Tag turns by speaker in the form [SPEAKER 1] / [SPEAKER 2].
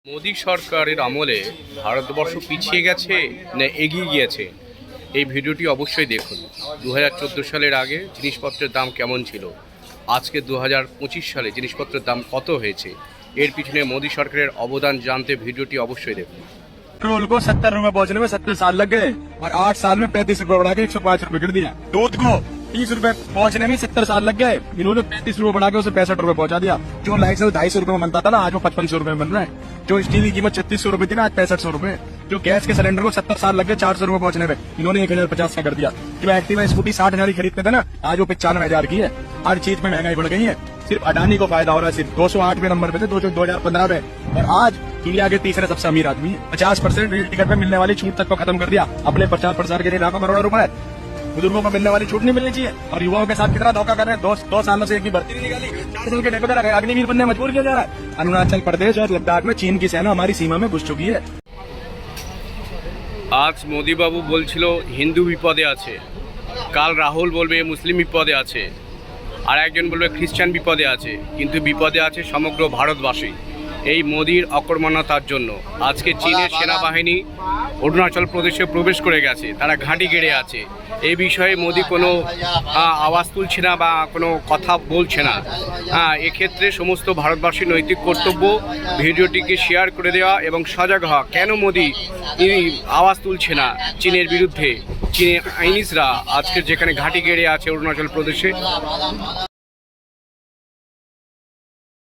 [SPEAKER 1] মোদী সরকারের আমলে ভারতবর্ষ পিছিয়ে গেছে না এগিয়ে গিয়েছে, এই ভিডিওটি অবশ্যই দেখুন। 2014 সালের আগে জিনিসপত্রের দাম কেমন ছিল, আজকে 2025 সালে জিনিসপত্রের দাম কত হয়েছে, এর পিছনে মোদী সরকারের অবদান জানতে ভিডিওটি অবশ্যই দেখুন।
[SPEAKER 2] पेट्रोल को 70 रुपए पहुंचने में 70 साल लग गए और 8 साल में 35 रुपए बढ़ा के 105 रुपए कर दिया। दूध को 30 रुपए पहुंचने में 70 साल लग गए, इन्होंने 35 रुपए बढ़ा के उसे 65 रुपए पहुंचा दिया। जो लाइट से 250 रुपए में बनता था ना, आज वो 5500 रुपए में बन रहा है। जो स्टील की कीमत 3600 रुपए थी ना, आज 6500 रुपए। जो गैस के सिलेंडर को 70 साल लग गए 400 रुपए पहुंचने में, इन्होंने 1050 का कर दिया। जो एक्टिवा स्कूटी 60,000 की खरीदते थे ना, आज वो 95,000 की है। हर चीज में महंगाई बढ़ गई है। सिर्फ अडानी को फायदा हो रहा है। सिर्फ 208वें नंबर पे थे 2015 में, और आज दुनिया के तीसरे सबसे अमीर आदमी है। 50% रेल टिकट पे मिलने वाली छूट तक को खत्म कर दिया। अपने प्रचार प्रसार के लिए लाखों करोड़ों रुपए बुजुर्गों को मिलने वाली छूट नहीं मिलनी चाहिए, और युवाओं के साथ कितना धोखा कर रहे हैं। 2 सालों से एक भी भर्ती नहीं निकाली। 4 साल के डेको पर अग्निवीर बनने मजबूर किया जा रहा है। अरुणाचल प्रदेश और लद्दाख में चीन की सेना हमारी सीमा में घुस चुकी है।
[SPEAKER 1] আজ মোদিবাবু বলছিল হিন্দু বিপদে আছে, কাল রাহুল বলবে মুসলিম বিপদে আছে, আর একজন বলবে খ্রিস্টান বিপদে আছে, কিন্তু বিপদে আছে সমগ্র ভারতবাসী। এই মোদির অকর্মণ্যতার জন্য আজকে চীনের সেনাবাহিনী অরুণাচল প্রদেশে প্রবেশ করে গেছে, তারা ঘাঁটি গেড়ে আছে। এই বিষয়ে মোদি কোনো আওয়াজ তুলছে না বা কোনো কথা বলছে না। এক্ষেত্রে সমস্ত ভারতবাসীর নৈতিক কর্তব্য ভিডিওটিকে শেয়ার করে দেওয়া এবং সজাগ হওয়া। কেন মোদি আওয়াজ তুলছে না চীনের বিরুদ্ধে? চীনের আইনিসরা আজকে যেখানে ঘাঁটি গেড়ে আছে অরুণাচল প্রদেশে,